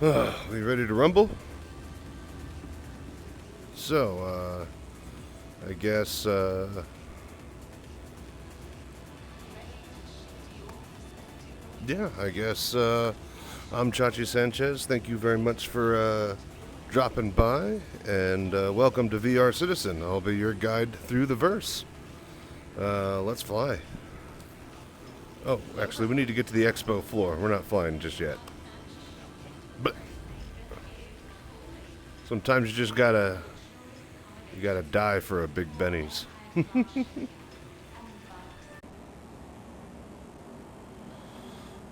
We ready to rumble? So, I guess, yeah, I guess, I'm Chachi Sanchez. Thank you very much for, dropping by, and, welcome to VR Citizen. I'll be your guide through the verse. Let's fly. Oh, actually, we need to get to the Expo floor. We're not flying just yet. But sometimes you gotta die for a Big Benny's.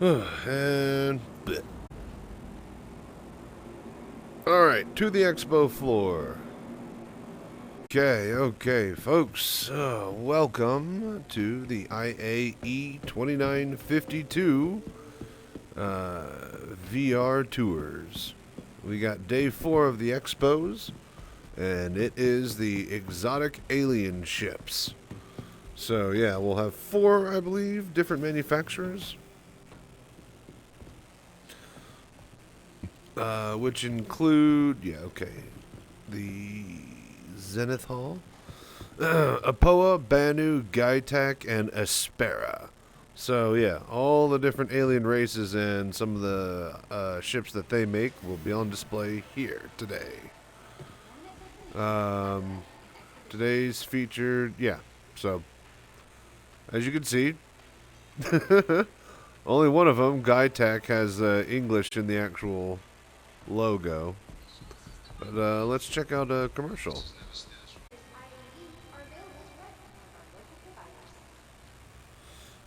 And bleh. All right, to the Expo floor. Okay, folks. Welcome to the IAE 2952 VR tours. We got day 4 of the Expos, and it is the exotic alien ships. So yeah, we'll have 4, I believe, different manufacturers, which include the Zenith Hall, Apoa, Banu, Gaitak, and Aspera. So yeah, all the different alien races and some of the ships that they make will be on display here today. Today's featured, so as you can see, only one of them, Gaitak, has English in the actual logo. But let's check out a commercial.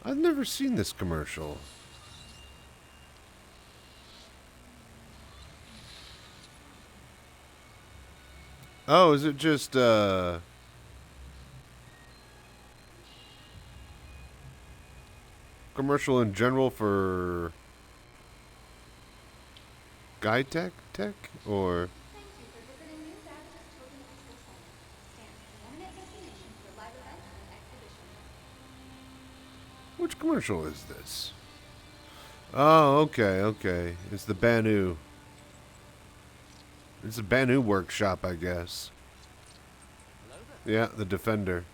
I've never seen this commercial. Oh, is it just commercial in general for Gaitek Tech or? Which commercial is this? Oh, okay. It's the Banu. It's a Banu workshop, I guess. Yeah, the Defender.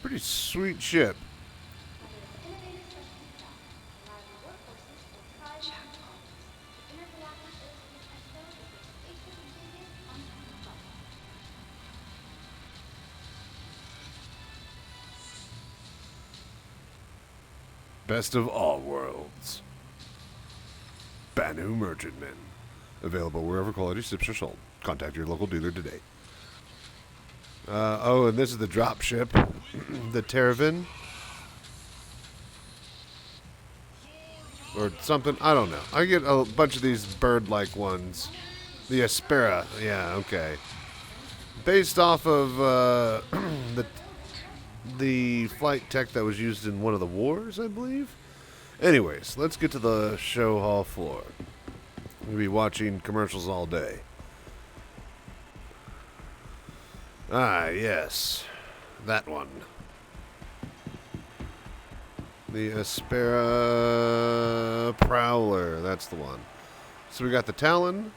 Pretty sweet ship. Best of all worlds. Banu Merchantman. Available wherever quality ships are sold. Contact your local dealer today. And this is the drop ship. The Terravan. Or something. I don't know. I get a bunch of these bird-like ones. The Aspera. Yeah, okay. Based off of the flight tech that was used in one of the wars, I believe. Anyways, let's get to the show hall floor. We'll be watching commercials all day. Ah, yes. That one. The Aspera Prowler. That's the one. So we got the Talon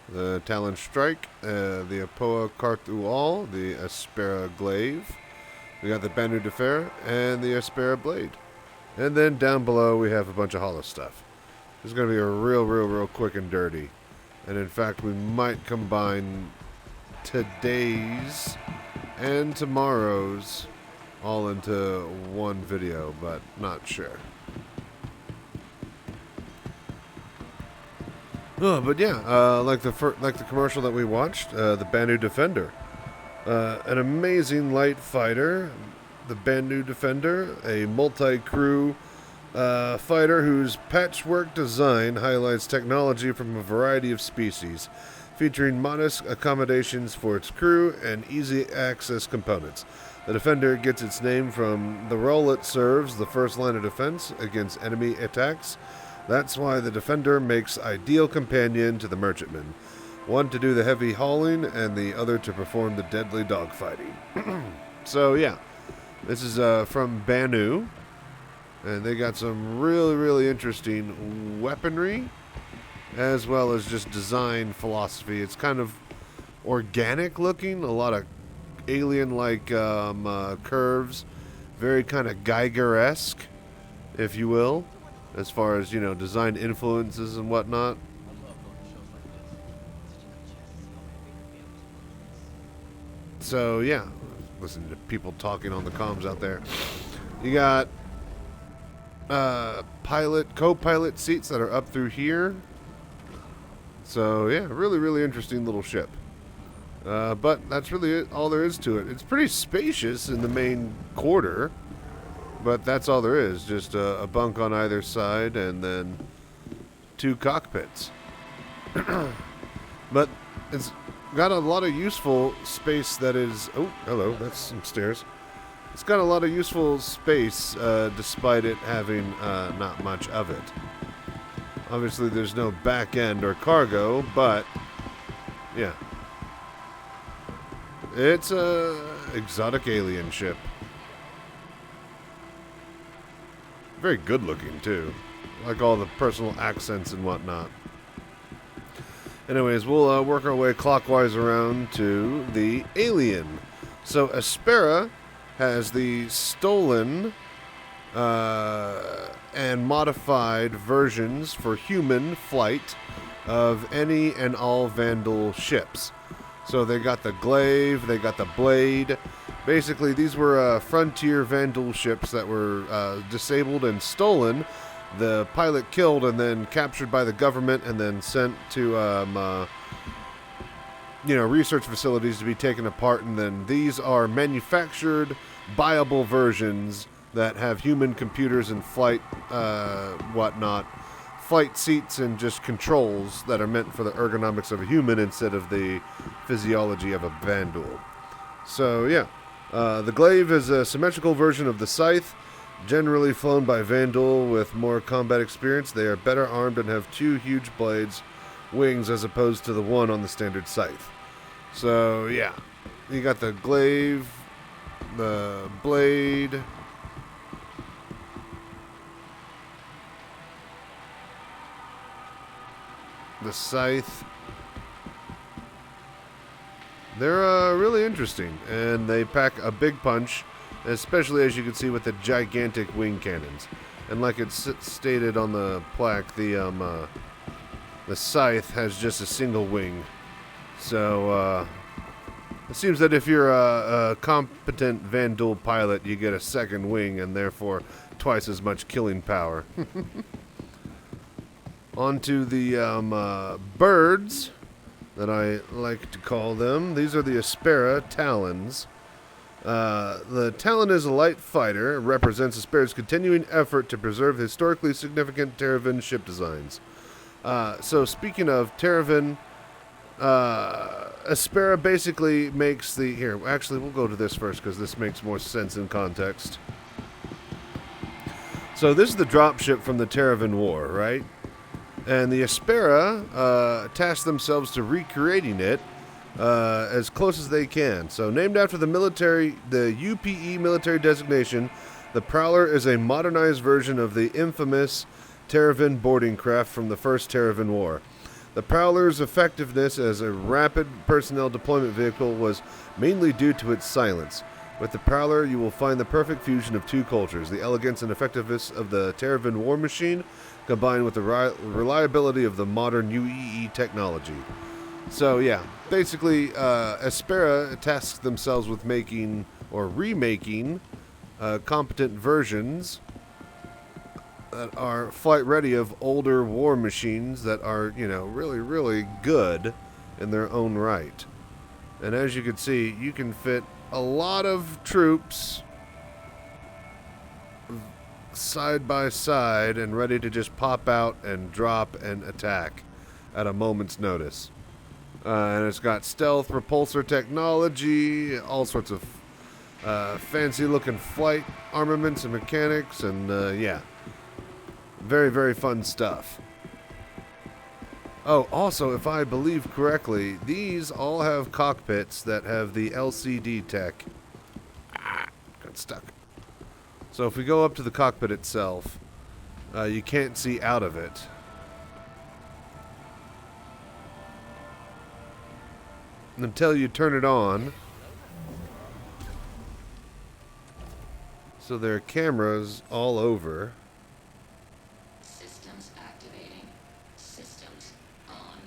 Strike, the Apoa Carthual, the Aspera Glaive. We got the Banu Defer and the Aspera Blade. And then down below we have a bunch of holo stuff. This is going to be a real quick and dirty. And in fact, we might combine today's and tomorrow's all into one video, but not sure. Oh, but yeah, like the commercial that we watched, the Banu Defender. An amazing light fighter, the Banu Defender, a multi-crew fighter whose patchwork design highlights technology from a variety of species, featuring modest accommodations for its crew and easy access components. The Defender gets its name from the role it serves, the first line of defense against enemy attacks. That's why the Defender makes ideal companion to the Merchantman. One to do the heavy hauling, and the other to perform the deadly dogfighting. So, yeah. This is from Banu, and they got some really, really interesting weaponry, as well as just design philosophy. It's kind of organic looking, a lot of alien-like curves, very kind of Geiger-esque, if you will, as far as, design influences and whatnot. So, yeah, listen to people talking on the comms out there. You got co-pilot seats that are up through here. So, yeah, really, really interesting little ship. But that's really all there is to it. It's pretty spacious in the main quarter, but that's all there is. Just a bunk on either side and then 2 cockpits. But it's got a lot of useful space that is... Oh, hello, that's some stairs. It's got a lot of useful space despite it having not much of it. Obviously, there's no back end or cargo, but yeah. It's a exotic alien ship. Very good looking, too. Like all the personal accents and whatnot. Anyways, we'll work our way clockwise around to the alien. So, Aspera has the stolen and modified versions for human flight of any and all Vandal ships. So they got the Glaive, they got the Blade. Basically, these were frontier Vandal ships that were disabled and stolen. The pilot killed and then captured by the government and then sent to research facilities to be taken apart. And then these are manufactured, buyable versions that have human computers and flight flight seats and just controls that are meant for the ergonomics of a human instead of the physiology of a Vandal. So, yeah. The Glaive is a symmetrical version of the Scythe, generally flown by Vandal with more combat experience. They are better armed and have 2 huge wings as opposed to the 1 on the standard Scythe. So, yeah. You got the Glaive, the Blade, the Scythe. They're really interesting, and they pack a big punch, especially as you can see with the gigantic wing cannons. And like it's stated on the plaque, the Scythe has just a single wing. So it seems that if you're a competent Vandal pilot, you get a second wing and therefore twice as much killing power. Onto the birds that I like to call them. These are the Aspera Talons. The Talon is a light fighter. It represents Aspera's continuing effort to preserve historically significant Terravan ship designs. So speaking of Terravan, Aspera basically makes the... Here, actually, we'll go to this first because this makes more sense in context. So this is the dropship from the Terravan War, right? And the Aspera tasked themselves to recreating it as close as they can. So named after the UPE military designation, the Prowler is a modernized version of the infamous Terravan boarding craft from the first Terravan War. The Prowler's effectiveness as a rapid personnel deployment vehicle was mainly due to its silence. With the Prowler, you will find the perfect fusion of 2 cultures, the elegance and effectiveness of the Terravan war machine, combined with the reliability of the modern UEE technology. So, yeah, basically, Aspera tasks themselves with making or remaking competent versions that are flight ready of older war machines that are, really, really good in their own right. And as you can see, you can fit a lot of troops side by side and ready to just pop out and drop and attack at a moment's notice. And it's got stealth repulsor technology, all sorts of fancy looking flight armaments and mechanics, and yeah, very, very fun stuff. Oh, also, if I believe correctly, these all have cockpits that have the LCD tech. got stuck. So if we go up to the cockpit itself, you can't see out of it. Until you turn it on. So there are cameras all over. Systems activating. Systems on.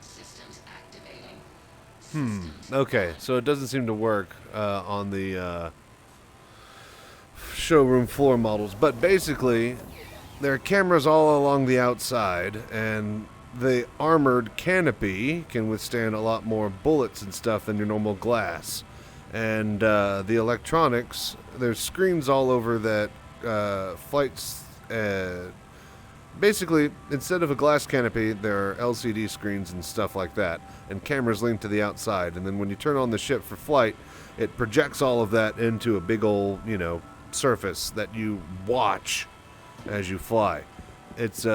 Systems activating. Okay, so it doesn't seem to work on the showroom floor models. But basically, there are cameras all along the outside, and the armored canopy can withstand a lot more bullets and stuff than your normal glass. And the electronics, there's screens all over that flights... basically, instead of a glass canopy, there are LCD screens and stuff like that, and cameras linked to the outside. And then when you turn on the ship for flight, it projects all of that into a big old, surface that you watch as you fly. It's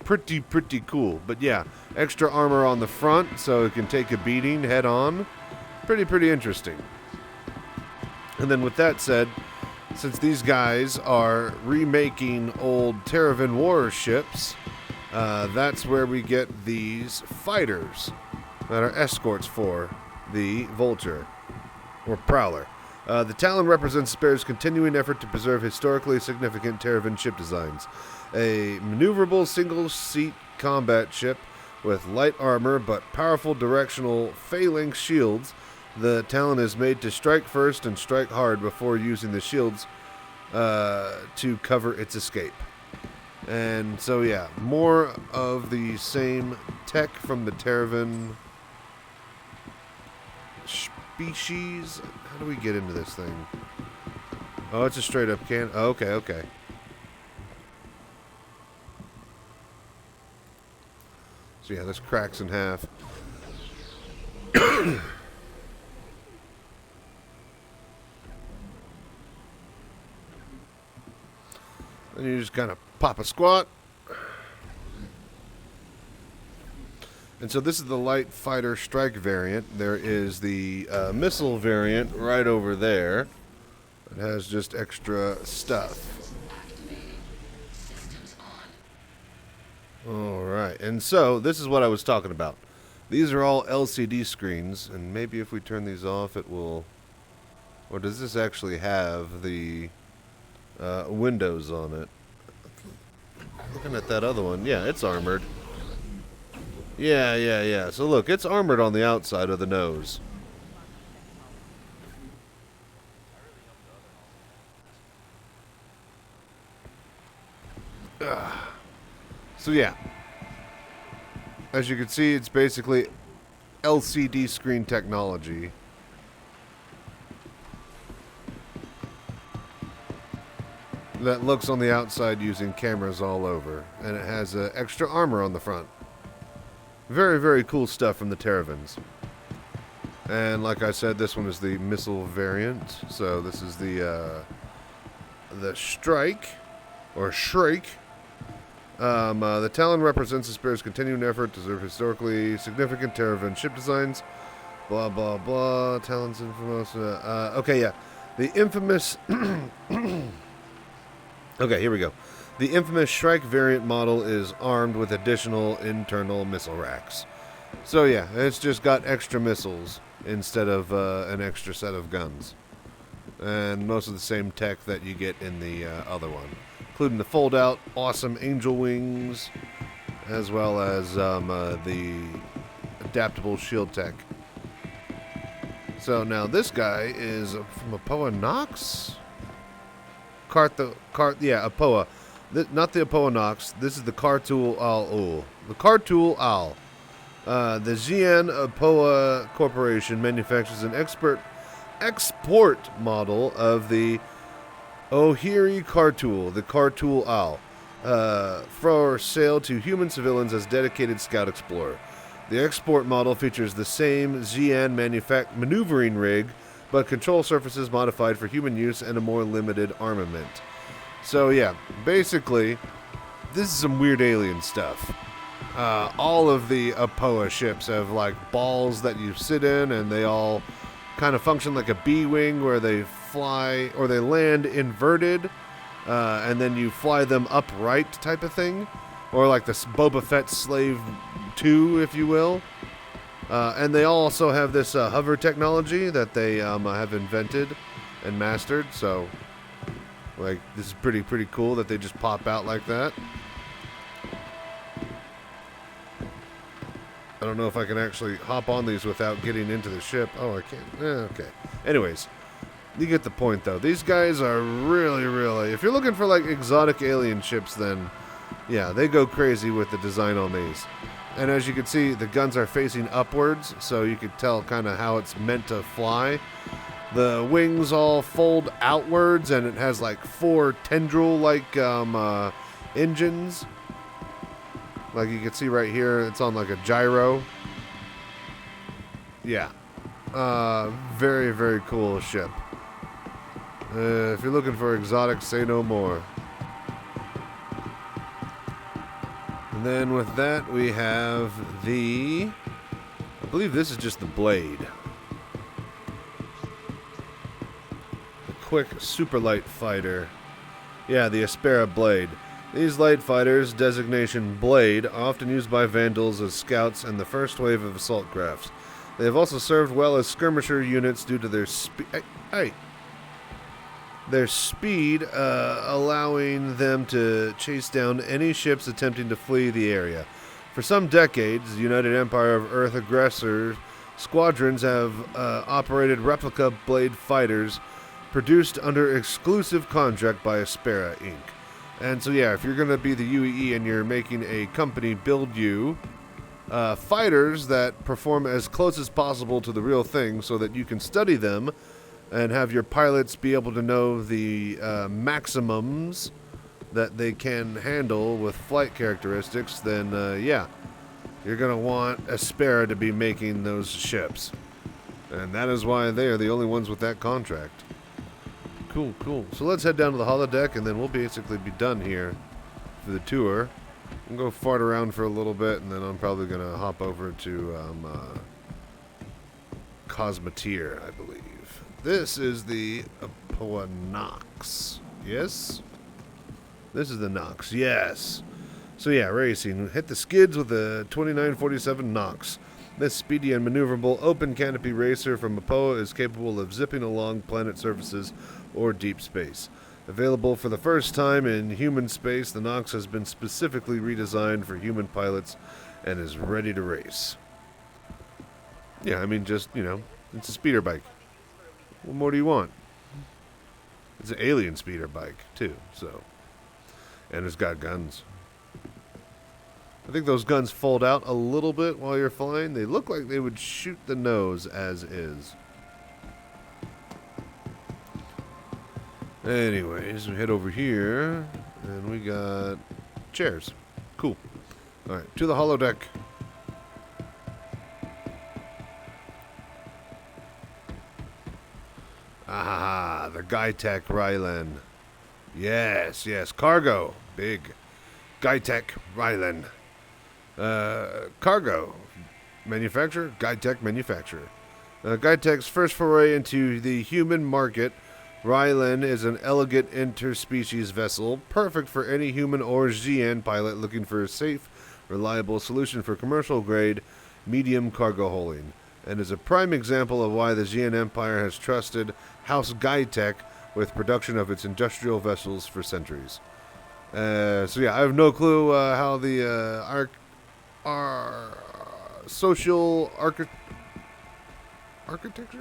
pretty cool. But yeah, extra armor on the front so it can take a beating head on. Pretty interesting. And then with that said, since these guys are remaking old Terravan War ships, that's where we get these fighters that are escorts for the Vulture, or Prowler. The Talon represents Spare's continuing effort to preserve historically significant Terravan ship designs. A maneuverable single-seat combat ship with light armor but powerful directional phalanx shields, the Talon is made to strike first and strike hard before using the shields to cover its escape. And so yeah, more of the same tech from the Terravan species. How do we get into this thing? Oh, it's a straight up can. Oh, okay. So yeah, this cracks in half. And you just kind of pop a squat. And so this is the light fighter strike variant. There is the missile variant right over there. It has just extra stuff. Alright, and so this is what I was talking about. These are all LCD screens, and maybe if we turn these off it will... Or does this actually have the windows on it? Looking at that other one, yeah, it's armored. Yeah. So look, it's armored on the outside of the nose. So yeah, as you can see, it's basically LCD screen technology. That looks on the outside using cameras all over, and it has extra armor on the front. Very cool stuff from the Terravans. And like I said, this one is the missile variant. So this is the Strike, or Shrike. The Talon represents the Spare's continuing effort to preserve historically significant Terravan ship designs. Blah, blah, blah. Talon's infamous. Okay, yeah. The infamous... Okay, here we go. The infamous Shrike variant model is armed with additional internal missile racks. So yeah, it's just got extra missiles instead of an extra set of guns. And most of the same tech that you get in the other one. Including the fold-out awesome angel wings, as well as the adaptable shield tech. So now this guy is from Apoa Nox? Apoa. Not the Apoa Nox. This is the Kartul Al-Ul. The Kartul Al. The Xi'an Apoa Corporation manufactures an export model of the Ohiri Kartul, the Kartul Al, for sale to human civilians as dedicated scout explorer. The export model features the same Xi'an maneuvering rig, but control surfaces modified for human use and a more limited armament. So yeah, basically, this is some weird alien stuff. All of the APOA ships have like balls that you sit in, and they all kind of function like a B-wing where they fly or they land inverted, and then you fly them upright type of thing, or like the Boba Fett Slave 2, if you will. And they also have this hover technology that they have invented and mastered. So, like, this is pretty cool that they just pop out like that. I don't know if I can actually hop on these without getting into the ship. Oh, I can't. Okay. Anyways, you get the point, though. These guys are really... If you're looking for, like, exotic alien ships, then, yeah, they go crazy with the design on these. And as you can see, the guns are facing upwards, so you can tell kind of how it's meant to fly. The wings all fold outwards, and it has, like, 4 tendril-like engines. Like you can see right here, it's on like a gyro. Yeah. Very cool ship. If you're looking for exotics, say no more. And then with that, we have the... I believe this is just the blade. The quick super light fighter. Yeah, the Aspera blade. These light fighters, designation Blade, are often used by Vandals as scouts and the first wave of assault crafts. They have also served well as skirmisher units due to their speed, allowing them to chase down any ships attempting to flee the area. For some decades, the United Empire of Earth aggressor squadrons have operated replica Blade fighters produced under exclusive contract by Aspera, Inc. And so, yeah, if you're going to be the UAE and you're making a company build you fighters that perform as close as possible to the real thing so that you can study them and have your pilots be able to know the maximums that they can handle with flight characteristics, then, yeah, you're going to want Aspera to be making those ships. And that is why they are the only ones with that contract. Cool. So let's head down to the holodeck, and then we'll basically be done here for the tour. We'll go fart around for a little bit, and then I'm probably going to hop over to Cosmeteer, I believe. This is the Apoa Nox. Yes? This is the Nox, yes. So yeah, racing. Hit the skids with the 2947 Nox. This speedy and maneuverable open canopy racer from Apoa is capable of zipping along planet surfaces or deep space. Available for the first time in human space, the Nox has been specifically redesigned for human pilots and is ready to race. Yeah, I mean, just, you know, it's a speeder bike. What more do you want? It's an alien speeder bike, too, so. And it's got guns. I think those guns fold out a little bit while you're flying. They look like they would shoot the nose as is. Anyways, we head over here, and we got chairs. Cool. All right, to the holodeck. Ah, the Guytech Rylan. Yes, cargo. Big. Guytech Rylan. Cargo. Manufacturer? Guytech manufacturer. Guytech's first foray into the human market. Rylan is an elegant interspecies vessel, perfect for any human or GN pilot looking for a safe, reliable solution for commercial-grade, medium cargo hauling, and is a prime example of why the GN Empire has trusted House Guytech with production of its industrial vessels for centuries. So yeah, I have no clue how the social architecture?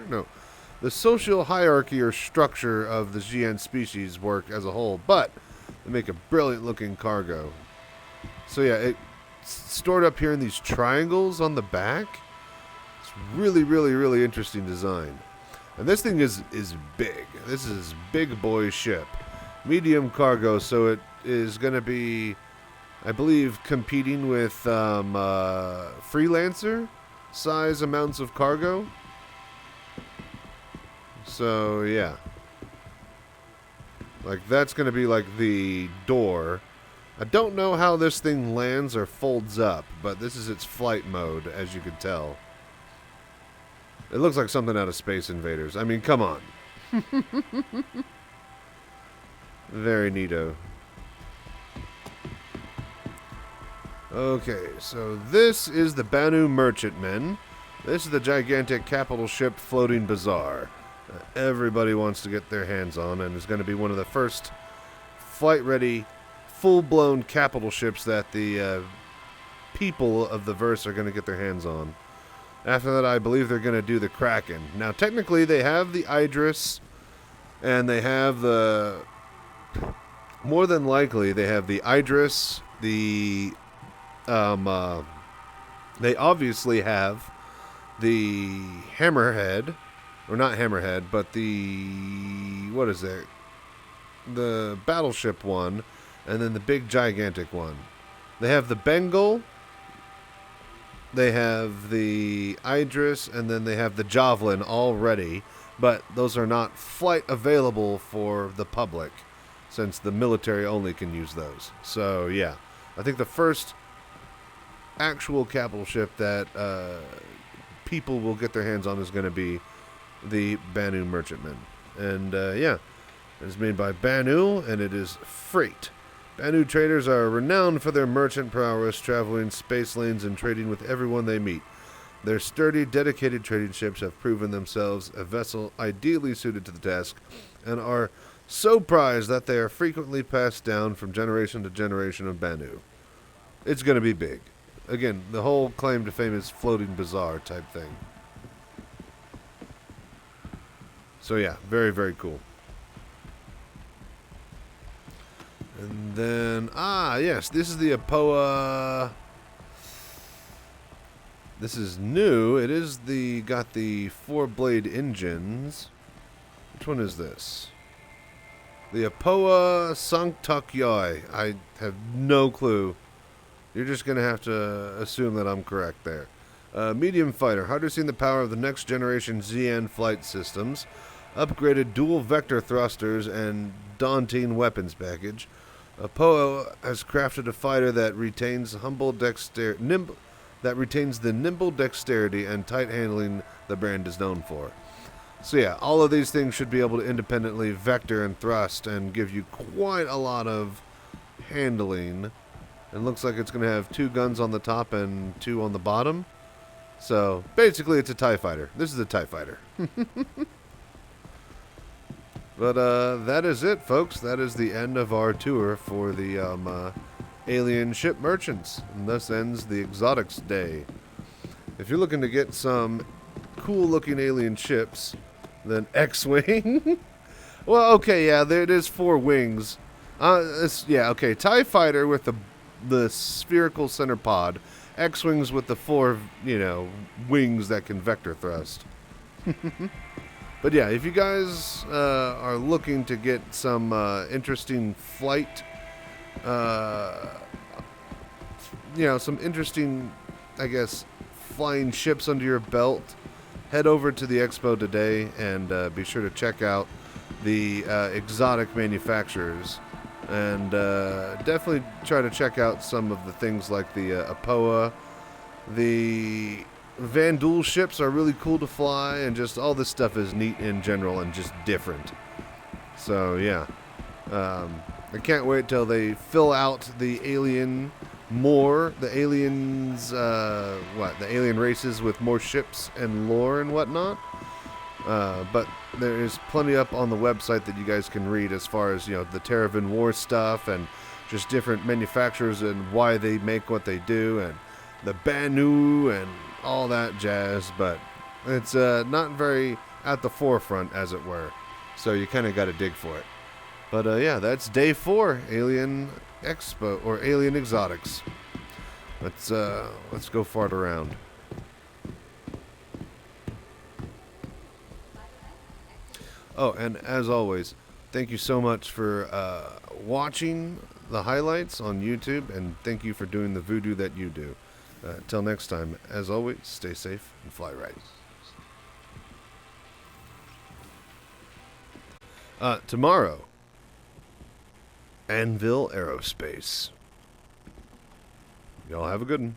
No. The social hierarchy or structure of the GN species work as a whole, but they make a brilliant looking cargo. So yeah, it's stored up here in these triangles on the back. It's really interesting design. And this thing is big. This is big boy ship. Medium cargo, so it is going to be, I believe, competing with freelancer size amounts of cargo. So, yeah. Like, that's going to be like the door. I don't know how this thing lands or folds up, but this is its flight mode, as you can tell. It looks like something out of Space Invaders. I mean, come on. Very neato. Okay, so this is the Banu Merchantman. This is the gigantic capital ship floating bazaar. Everybody wants to get their hands on, and is going to be one of the first flight-ready, full-blown capital ships that the people of the verse are going to get their hands on. After that, I believe they're going to do the Kraken. Now, technically, they have the Idris, and they have the... More than likely, they have the Idris, the... they obviously have the Hammerhead, or not Hammerhead, but the... What is it? The battleship one, and then the big gigantic one. They have the Bengal, they have the Idris, and then they have the Javelin already, but those are not flight available for the public, since the military only can use those. So, yeah. I think the first actual capital ship that people will get their hands on is going to be the Banu Merchantman. And, yeah. It is made by Banu, and it is freight. Banu traders are renowned for their merchant prowess, traveling space lanes and trading with everyone they meet. Their sturdy, dedicated trading ships have proven themselves a vessel ideally suited to the task, and are so prized that they are frequently passed down from generation to generation of Banu. It's going to be big. Again, the whole claim to fame is floating bazaar type thing. So yeah, very, very cool. And then, yes, this is the Apoa. This is new. It is got the 4-blade engines. Which one is this? The Apoa Sanctuk Yoi. I have no clue. You're just going to have to assume that I'm correct there. Medium fighter, harnessing the power of the next generation ZN flight systems. Upgraded dual vector thrusters and daunting weapons package. Apoa has crafted a fighter that retains the nimble dexterity and tight handling the brand is known for. So yeah, all of these things should be able to independently vector and thrust and give you quite a lot of handling. And looks like it's going to have 2 guns on the top and 2 on the bottom. So basically it's a TIE fighter. This is a TIE fighter. But that is it, folks. That is the end of our tour for the alien ship merchants. And thus ends the Exotics Day. If you're looking to get some cool-looking alien ships, then X-Wing. Well, okay, yeah, there it is 4 wings. Yeah, okay, TIE fighter with the spherical center pod. X-Wings with the 4, wings that can vector thrust. But yeah, if you guys are looking to get some interesting flight, some interesting, I guess, flying ships under your belt, head over to the Expo today and be sure to check out the exotic manufacturers. And definitely try to check out some of the things like the Apoa. The Van Duel ships are really cool to fly, and just all this stuff is neat in general and just different. So yeah, I can't wait till they fill out the alien the alien races with more ships and lore and whatnot. But there is plenty up on the website that you guys can read as far as, the Terravan War stuff and just different manufacturers and why they make what they do and the Banu and all that jazz. But it's not very at the forefront, as it were. So you kind of got to dig for it. But yeah, that's day 4, Alien Expo or Alien Exotics. Let's go fart around. Oh, and as always, thank you so much for watching the highlights on YouTube, and thank you for doing the voodoo that you do. Till next time, as always, stay safe and fly right. Tomorrow, Anvil Aerospace. Y'all have a good one.